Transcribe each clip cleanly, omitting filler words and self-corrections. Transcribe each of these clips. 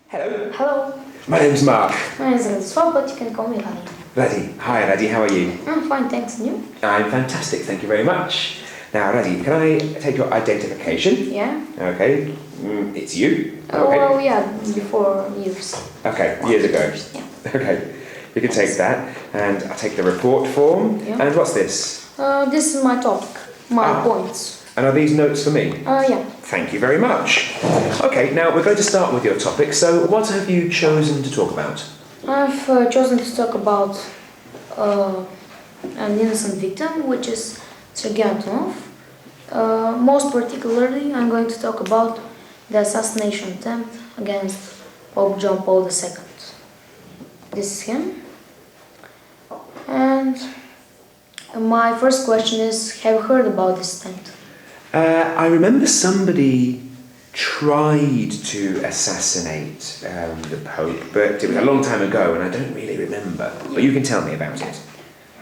Hello. Hello. My name's Mark. My name is Radoslav, but you can call me Radi. Radi. Hi, Radi. How are you? I'm fine, thanks. And you? I'm fantastic. Thank you very much. Now, Radi, can I take your identification? Yeah. Okay. It's you. Oh, Okay. well, yeah, before years. Okay, years ago. Yeah. Okay. You can take that, and I'll take the report form. Yeah. And what's this? This is my topic, my points. And are these notes for me? Yeah. Thank you very much. Okay, now we're going to start with your topic. So, what have you chosen to talk about? I've chosen to talk about an innocent victim, which is Sergei Antonov. Most particularly, I'm going to talk about the assassination attempt against Pope John Paul II. This is him. And my first question is, have you heard about this attempt? I remember somebody tried to assassinate the Pope, but it was a long time ago and I don't really remember. But you can tell me about it.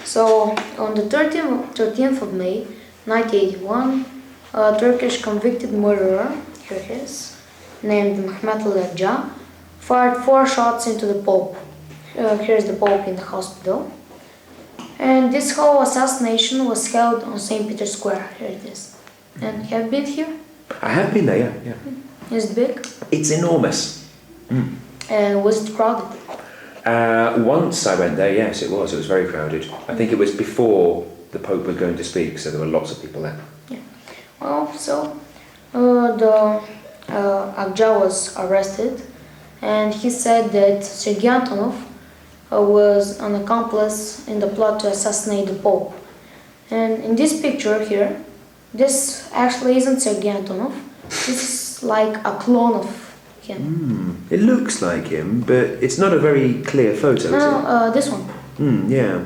So, on the 13th of May, 1981, a Turkish convicted murderer, here he is, named Mehmet Ali Agca, fired 4 shots into the Pope. Here's the Pope in the hospital. And this whole assassination was held on St. Peter's Square. Here it is. And have you been here? I have been there, yeah. Is it big? It's enormous. And was it crowded? Once I went there, yes, it was. It was very crowded. I think it was before the Pope was going to speak, so there were lots of people there. Yeah. Well, so the Agca was arrested, and he said that Sergei Antonov was an accomplice in the plot to assassinate the Pope. And in this picture here, this actually isn't Sergei Antonov. This is like a clone of him. It looks like him, but it's not a very clear photo, No, this one. yeah.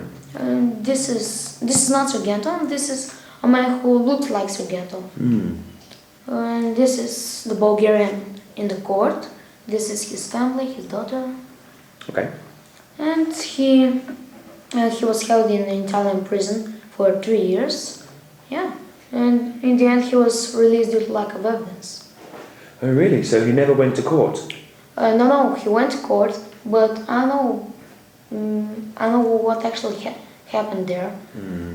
This is not Sergei Antonov. This is a man who looks like Sergei Antonov. And this is the Bulgarian in the court. This is his family, his daughter. Okay. And he was held in an Italian prison for 3 years. Yeah. And in the end, he was released due to lack of evidence. Oh, really? So he never went to court? No, he went to court, but I don't know what actually happened there.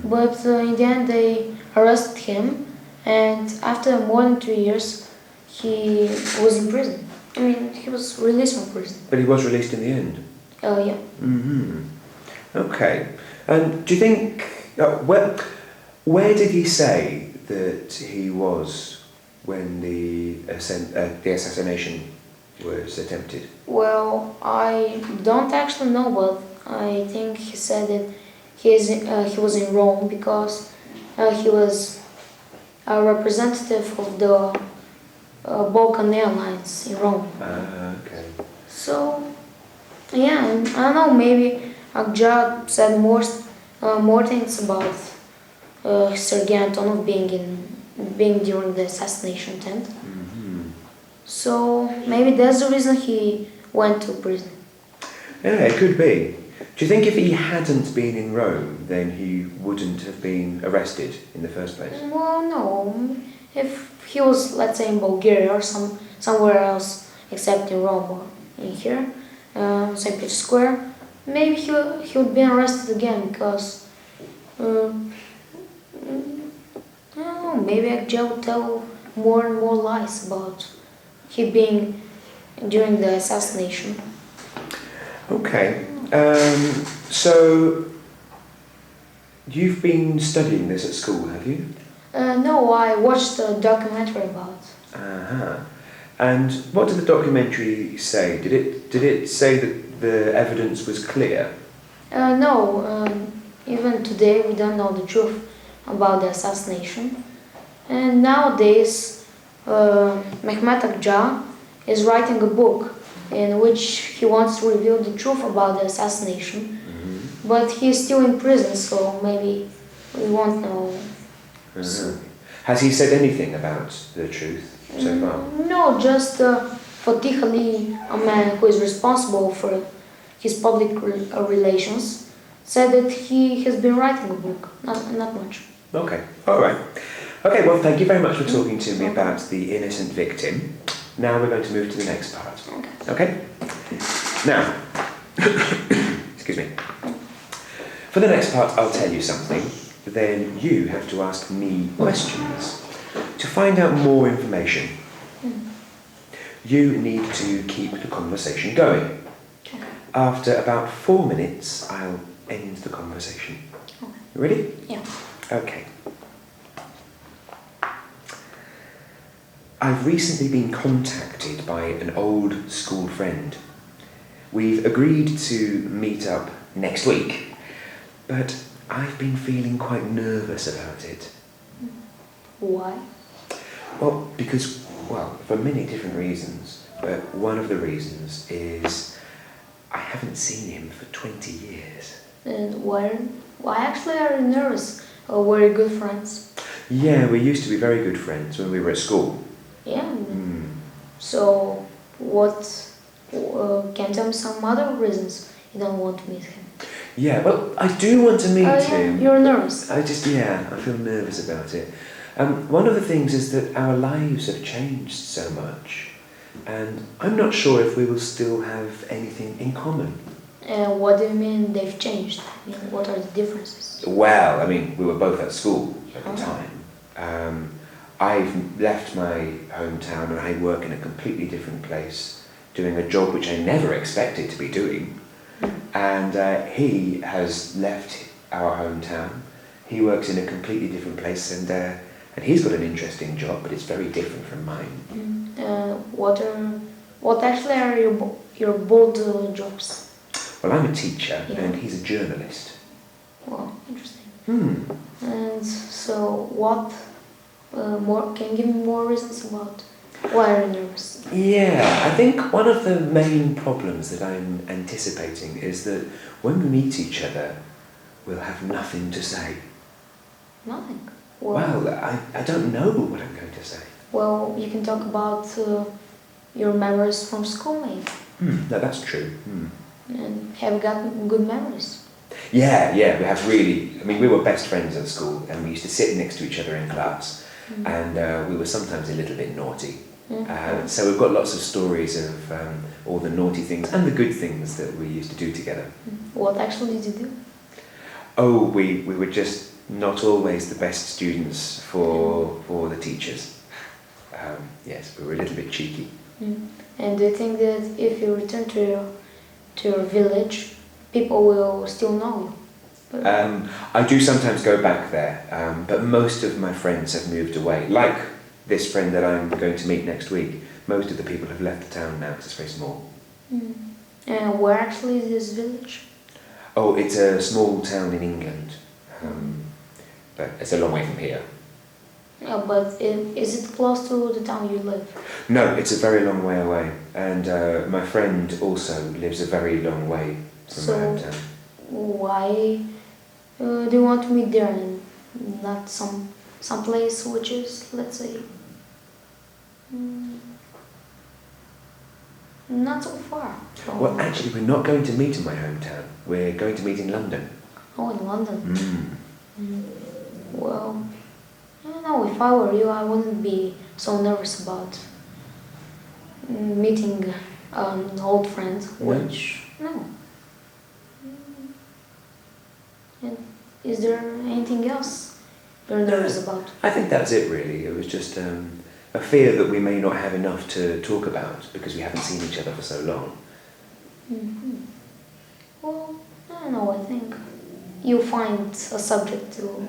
But in the end, they arrested him, and after more than 3 years, he was in prison. I mean, he was released from prison. But he was released in the end? Yeah. Okay. And do you think... where did he say that he was when the assassination was attempted? Well, I don't actually know, but I think he said that he was in Rome because he was a representative of the Balkan Airlines in Rome. Okay. So, yeah, and I don't know, maybe Agca said more things about Sergei Antonov being during the assassination attempt. So maybe that's the reason he went to prison. Yeah, it could be. Do you think if he hadn't been in Rome, then he wouldn't have been arrested in the first place? Well, no. If he was, let's say, in Bulgaria or somewhere else except in Rome or in here, St. Peter's Square, maybe he would be arrested again because I don't know, maybe Agca would tell more and more lies about he being during the assassination. Okay. So, you've been studying this at school, have you? No, I watched a documentary about it. And what did the documentary say? Did it say that the evidence was clear? No, even today we don't know the truth about the assassination. And nowadays, Mehmet Agca is writing a book in which he wants to reveal the truth about the assassination. But he's still in prison, so maybe we won't know. Has he said anything about the truth so far? No, just Fatih Ali, a man who is responsible for his public relations, said that he has been writing a book, not much. Okay, all right. Okay, well, thank you very much for talking to me about the innocent victim. Now we're going to move to the next part. Okay? Now, excuse me. For the next part, I'll tell you something. Then you have to ask me questions to find out more information. You need to keep the conversation going. Okay. After about 4 minutes, I'll end the conversation. Okay. You ready? Yeah. Okay. I've recently been contacted by an old school friend. We've agreed to meet up next week, but I've been feeling quite nervous about it. Why? Well, because, for many different reasons, but one of the reasons is I haven't seen him for 20 years. And why actually are you nervous? Were you good friends? Yeah, we used to be very good friends when we were at school. Yeah. So, can you tell me some other reasons you don't want to meet him? Yeah, well, I do want to meet him. You're nervous. I feel nervous about it. One of the things is that our lives have changed so much, and I'm not sure if we will still have anything in common. What do you mean they've changed? I mean, what are the differences? Well, I mean, we were both at school at the time. I've left my hometown and I work in a completely different place, doing a job which I never expected to be doing. And he has left our hometown. He works in a completely different place, and he's got an interesting job, but it's very different from mine. What actually are your both jobs? Well, I'm a teacher, Yeah. and he's a journalist. Well, interesting. Hmm. And so, what more? Can you give me more reasons about why are you nervous? Yeah, I think one of the main problems that I'm anticipating is that when we meet each other, we'll have nothing to say. Nothing. Well, I don't know what I'm going to say. Well, you can talk about your memories from school, maybe. No, that's true. And have you got good memories? Yeah, we have really. I mean, we were best friends at school, and we used to sit next to each other in class, and we were sometimes a little bit naughty. So we've got lots of stories of all the naughty things and the good things that we used to do together. What actually did you do? Oh, we were just not always the best students for the teachers. Yes, we were a little bit cheeky. And do you think that if you return to your village, people will still know you? I do sometimes go back there, but most of my friends have moved away. Like this friend that I'm going to meet next week, most of the people have left the town now because it's very small. And where actually is this village? Oh, it's a small town in England, but it's a long way from here. Yeah, but is it close to the town you live? No, it's a very long way away, and my friend also lives a very long way from my hometown. Why do you want to meet there and not some place which is, let's say, not so far from... Well, actually, we're not going to meet in my hometown. We're going to meet in London. Oh, in London. Well, I don't know, if I were you, I wouldn't be so nervous about meeting an old friend, which... No. And is there anything else you're nervous about? I think that's it, really. It was just a fear that we may not have enough to talk about because we haven't seen each other for so long. Well, I don't know, I think you'll find a subject to...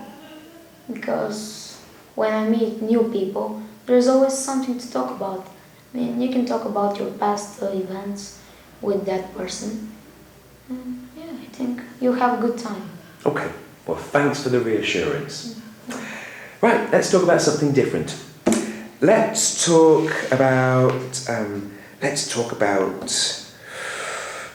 Because when I meet new people, there's always something to talk about. I mean, you can talk about your past events with that person. And yeah, I think you'll have a good time. Okay, well, thanks for the reassurance. Right, let's talk about something different. Let's talk about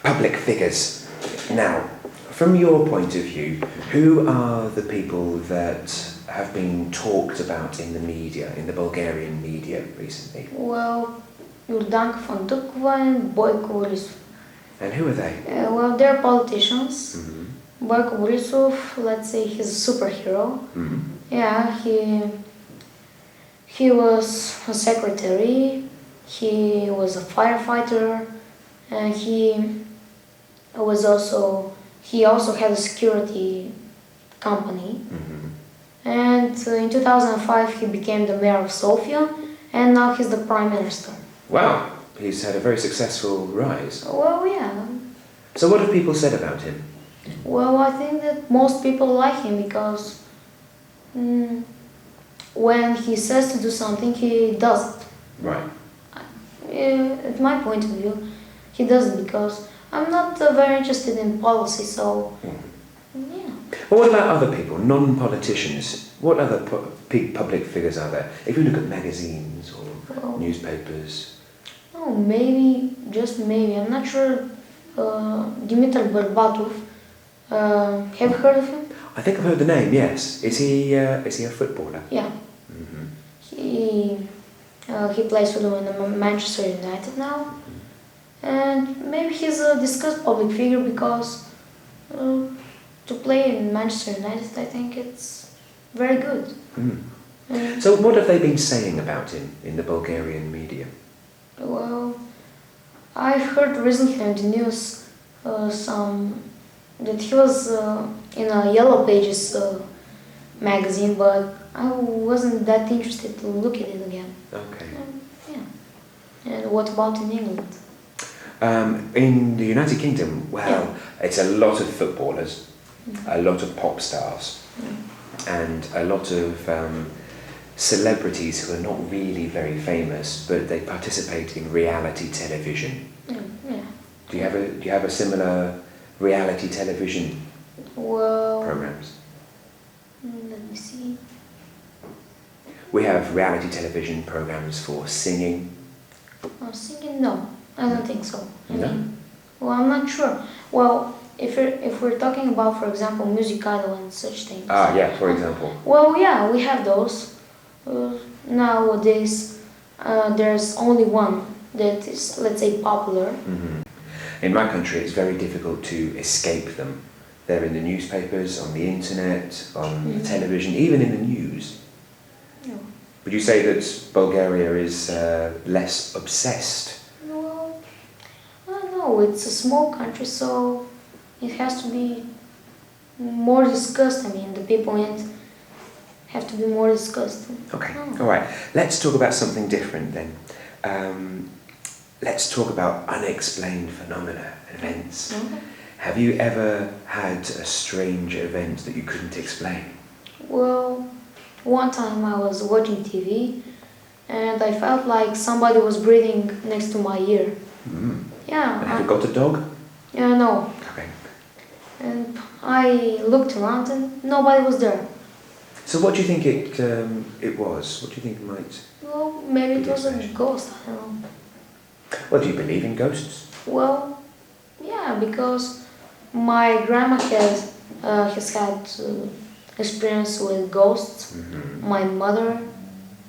public figures. Now, from your point of view, who are the people that have been talked about in the media, in the Bulgarian media recently? Well, Yurdanka Fandukova and Boyko Borisov. And who are they? Well, they're politicians. Boyko Borisov, let's say he's a superhero. Yeah, he was a secretary, he was a firefighter, and he also had a security company. And in 2005 he became the mayor of Sofia, and now he's the prime minister. Wow, he's had a very successful rise. Well, yeah. So what have people said about him? Well, I think that most people like him because when he says to do something, he does it. Right. At my point of view, he does it because I'm not very interested in policy, so yeah. Well, what about other people, non-politicians? What other public figures are there? If you look at magazines or newspapers. Oh, maybe, just maybe, I'm not sure. Dimitar Berbatov. Have you heard of him? I think I've heard the name. Yes. Is he a footballer? Yeah. He plays for the Manchester United now, and maybe he's a discussed public figure because to play in Manchester United, I think it's very good. So what have they been saying about him in the Bulgarian media? Well, I heard recently on the news that he was in a Yellow Pages magazine, but I wasn't that interested to look at it again. Okay. Yeah. And what about in England? In the United Kingdom, well, it's a lot of footballers, a lot of pop stars, and a lot of celebrities who are not really very famous, but they participate in reality television. Yeah. Do you have a similar reality television programs? Let me see. We have reality television programs for singing. Singing? No, I don't think so. No? Well, I'm not sure. Well, if we're talking about, for example, Music Idol and such things. Ah, yeah, for example. Well, yeah, we have those. Nowadays, there's only one that is, let's say, popular. In my country, it's very difficult to escape them. They're in the newspapers, on the internet, on the television, even in the news. No. Would you say that Bulgaria is less obsessed? Well, I don't know. It's a small country, so it has to be more discussed. I mean, the people in it have to be more discussed. Okay, all right. Let's talk about something different then. Let's talk about unexplained phenomena and events. Have you ever had a strange event that you couldn't explain? Well, one time I was watching TV and I felt like somebody was breathing next to my ear. Yeah. And have you got a dog? Yeah, no. Okay. And I looked around and nobody was there. So what do you think it was? What do you think it might? Well, maybe it was a ghost, I don't know. Well, do you believe in ghosts? Well, yeah, because my grandma has had experience with ghosts, my mother,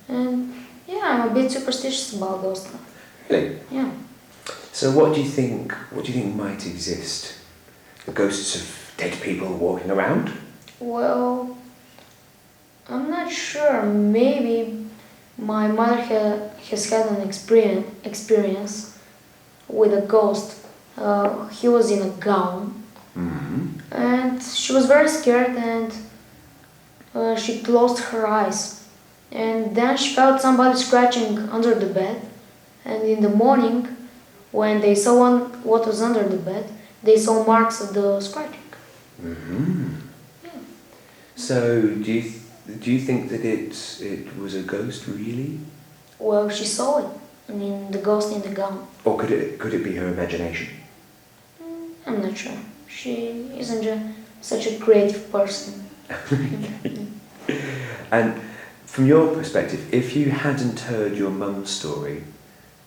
and yeah, I'm a bit superstitious about ghost stuff. Really? Yeah. So what do you think might exist? The ghosts of dead people walking around? Well, I'm not sure. Maybe my mother has had an experience with a ghost. He was in a gown, and she was very scared, and she closed her eyes. And then she felt somebody scratching under the bed. And in the morning, when they saw what was under the bed, they saw marks of the scratching. Yeah. So do you think that it was a ghost really? Well, she saw it. I mean, the ghost in the gown. Or could it be her imagination? I'm not sure. She isn't such a creative person. And from your perspective, if you hadn't heard your mum's story,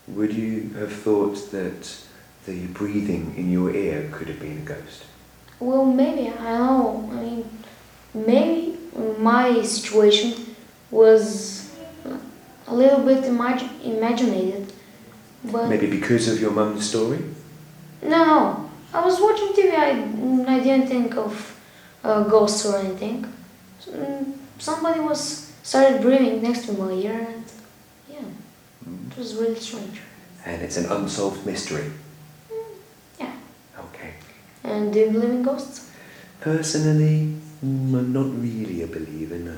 would you have thought that the breathing in your ear could have been a ghost? Well, maybe, I don't know. I mean, maybe my situation was a little bit imaginated, but... Maybe because of your mum's story? No. I was watching TV, I didn't think of ghosts or anything. Somebody started breathing next to my ear, and yeah, it was really strange. And it's an unsolved mystery. And do you believe in ghosts? Personally, I'm not really a believer, no.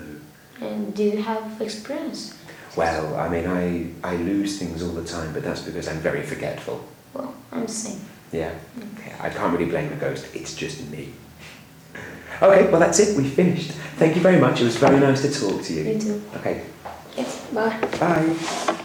And do you have experience? Well, I mean, I lose things all the time, but that's because I'm very forgetful. Well, I'm the same. Yeah? Okay, I can't really blame the ghost, it's just me. Okay, well that's it, we finished. Thank you very much, it was very nice to talk to you. You too. Okay. Yes, bye. Bye.